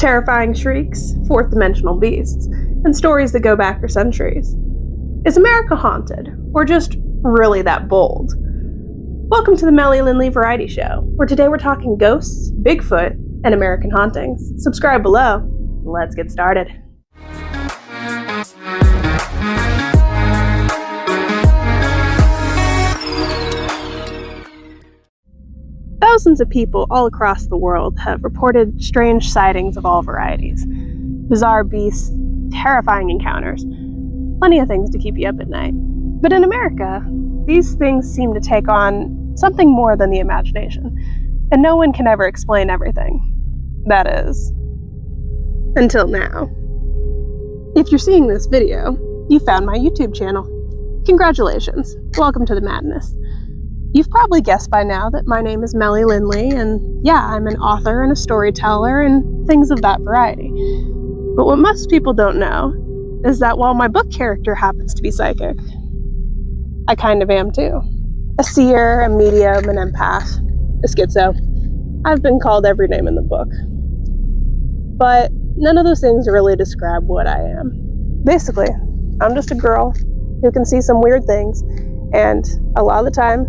terrifying shrieks, fourth-dimensional beasts, and stories that go back for centuries. Is America haunted, or just really that bold? Welcome to the Meli LynnLee Variety Show, where today we're talking ghosts, Bigfoot, and American hauntings. Subscribe below. Let's get started. Thousands of people all across the world have reported strange sightings of all varieties. Bizarre beasts, terrifying encounters, plenty of things to keep you up at night. But in America, these things seem to take on something more than the imagination, and no one can ever explain everything. That is, until now. If you're seeing this video, you found my YouTube channel. Congratulations, welcome to the madness. You've probably guessed by now that my name is Meli LynnLee, and yeah, I'm an author and a storyteller and things of that variety. But what most people don't know is that while my book character happens to be psychic, I kind of am too. A seer, a medium, an empath, a schizo. I've been called every name in the book. But none of those things really describe what I am. Basically, I'm just a girl who can see some weird things, and a lot of the time,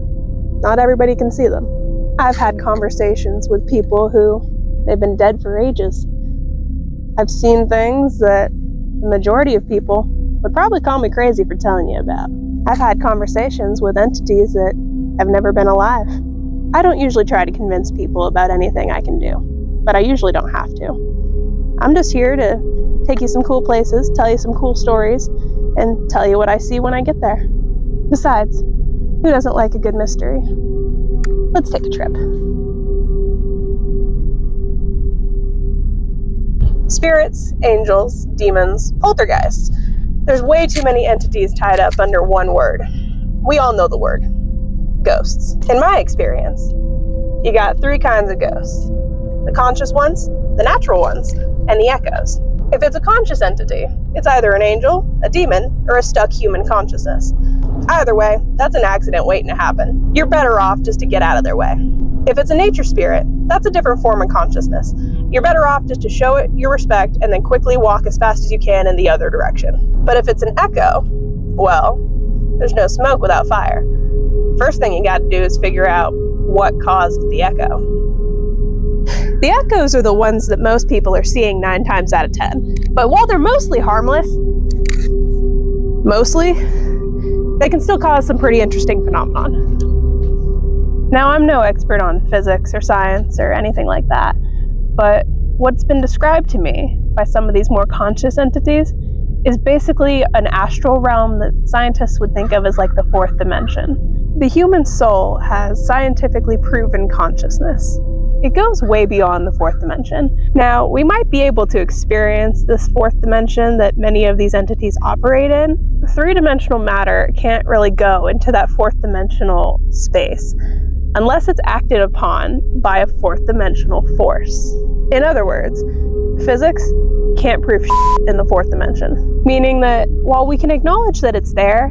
not everybody can see them. I've had conversations with people who they've been dead for ages. I've seen things that the majority of people would probably call me crazy for telling you about. I've had conversations with entities that have never been alive. I don't usually try to convince people about anything I can do, but I usually don't have to. I'm just here to take you some cool places, tell you some cool stories, and tell you what I see when I get there. Besides, who doesn't like a good mystery? Let's take a trip. Spirits, angels, demons, poltergeists. There's way too many entities tied up under one word. We all know the word. Ghosts. In my experience, you got three kinds of ghosts. The conscious ones, the natural ones, and the echoes. If it's a conscious entity, it's either an angel, a demon, or a stuck human consciousness. Either way, that's an accident waiting to happen. You're better off just to get out of their way. If it's a nature spirit, that's a different form of consciousness. You're better off just to show it your respect and then quickly walk as fast as you can in the other direction. But if it's an echo, well, there's no smoke without fire. First thing you gotta do is figure out what caused the echo. The echoes are the ones that most people are seeing 9 times out of 10. But while they're mostly harmless, they can still cause some pretty interesting phenomenon. Now, I'm no expert on physics or science or anything like that, but what's been described to me by some of these more conscious entities is basically an astral realm that scientists would think of as like the fourth dimension. The human soul has scientifically proven consciousness. It goes way beyond the fourth dimension. Now, we might be able to experience this fourth dimension that many of these entities operate in. Three-dimensional matter can't really go into that fourth dimensional space unless it's acted upon by a fourth dimensional force. In other words, physics can't prove in the fourth dimension. Meaning that while we can acknowledge that it's there,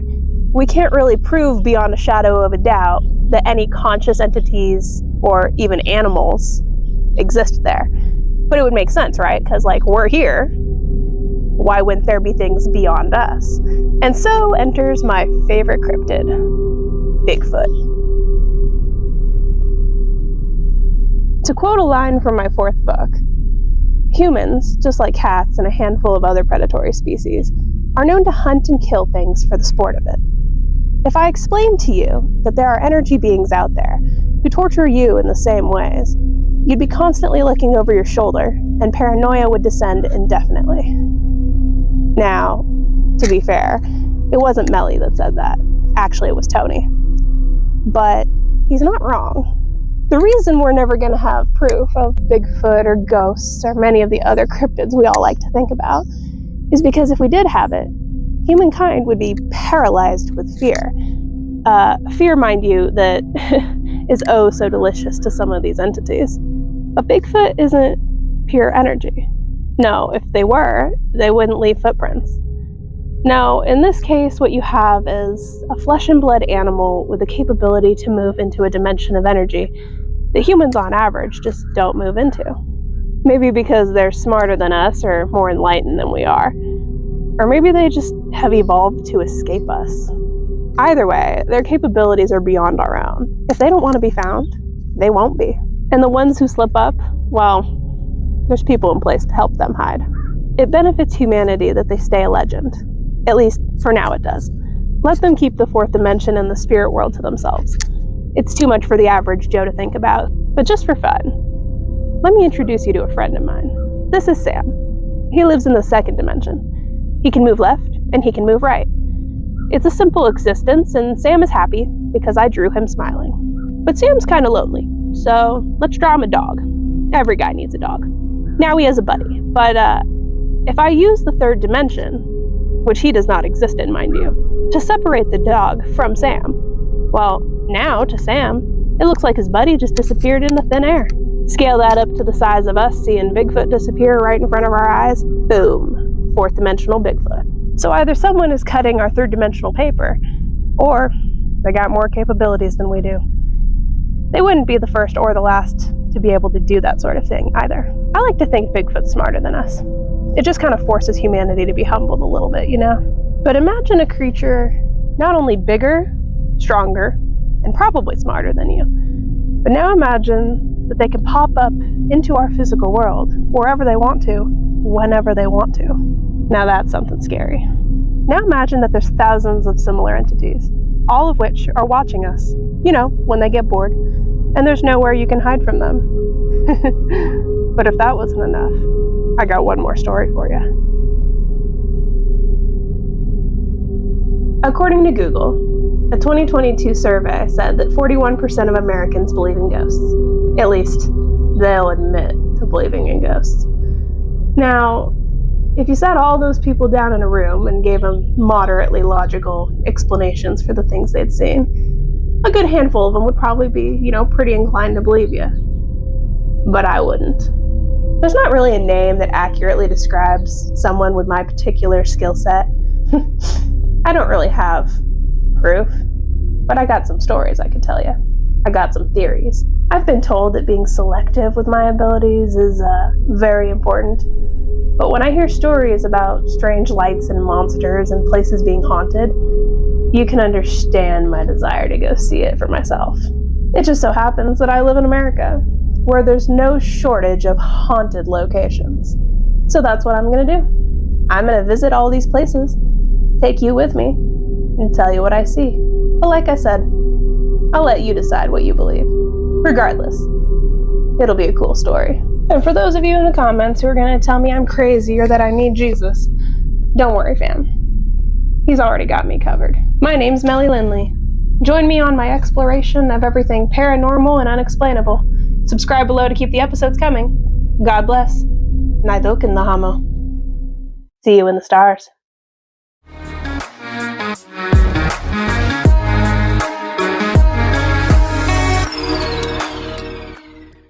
we can't really prove beyond a shadow of a doubt that any conscious entities or even animals exist there. But it would make sense, right? Because like, we're here, why wouldn't there be things beyond us? And so enters my favorite cryptid, Bigfoot. To quote a line from my 4th book, humans, just like cats and a handful of other predatory species, are known to hunt and kill things for the sport of it. If I explained to you that there are energy beings out there who torture you in the same ways, you'd be constantly looking over your shoulder, and paranoia would descend indefinitely. Now, to be fair, it wasn't Meli that said that. Actually, it was Tony. But he's not wrong. The reason we're never going to have proof of Bigfoot or ghosts or many of the other cryptids we all like to think about is because if we did have it, humankind would be paralyzed with fear. Fear, mind you, that is oh so delicious to some of these entities. But Bigfoot isn't pure energy. No, if they were, they wouldn't leave footprints. Now, in this case, what you have is a flesh and blood animal with the capability to move into a dimension of energy that humans on average just don't move into. Maybe because they're smarter than us or more enlightened than we are. Or maybe they just have evolved to escape us. Either way, their capabilities are beyond our own. If they don't want to be found, they won't be. And the ones who slip up, well, there's people in place to help them hide. It benefits humanity that they stay a legend. At least, for now it does. Let them keep the fourth dimension and the spirit world to themselves. It's too much for the average Joe to think about. But just for fun, let me introduce you to a friend of mine. This is Sam. He lives in the second dimension. He can move left, and he can move right. It's a simple existence, and Sam is happy because I drew him smiling. But Sam's kind of lonely, so let's draw him a dog. Every guy needs a dog. Now he has a buddy, but if I use the third dimension, which he does not exist in, mind you, to separate the dog from Sam, well, now to Sam, it looks like his buddy just disappeared into thin air. Scale that up to the size of us seeing Bigfoot disappear right in front of our eyes. Boom, fourth dimensional Bigfoot. So either someone is cutting our third dimensional paper, or they got more capabilities than we do. They wouldn't be the first or the last to be able to do that sort of thing either. I like to think Bigfoot's smarter than us. It just kind of forces humanity to be humbled a little bit, you know? But imagine a creature not only bigger, stronger, and probably smarter than you, but now imagine that they can pop up into our physical world wherever they want to, whenever they want to. Now that's something scary. Now imagine that there's thousands of similar entities, all of which are watching us, you know, when they get bored, and there's nowhere you can hide from them. But if that wasn't enough, I got one more story for you. According to Google, a 2022 survey said that 41% of Americans believe in ghosts. At least, they'll admit to believing in ghosts. Now, if you sat all those people down in a room and gave them moderately logical explanations for the things they'd seen, a good handful of them would probably be, you know, pretty inclined to believe you. But I wouldn't. There's not really a name that accurately describes someone with my particular skill set. I don't really have proof, but I got some stories I could tell you. I got some theories. I've been told that being selective with my abilities is very important. But when I hear stories about strange lights and monsters and places being haunted, you can understand my desire to go see it for myself. It just so happens that I live in America, where there's no shortage of haunted locations. So that's what I'm gonna do. I'm gonna visit all these places, take you with me, and tell you what I see. But like I said, I'll let you decide what you believe. Regardless, it'll be a cool story. And for those of you in the comments who are going to tell me I'm crazy or that I need Jesus, don't worry, fam. He's already got me covered. My name's Meli LynnLee. Join me on my exploration of everything paranormal and unexplainable. Subscribe below to keep the episodes coming. God bless. Naidok in the hamo. See you in the stars.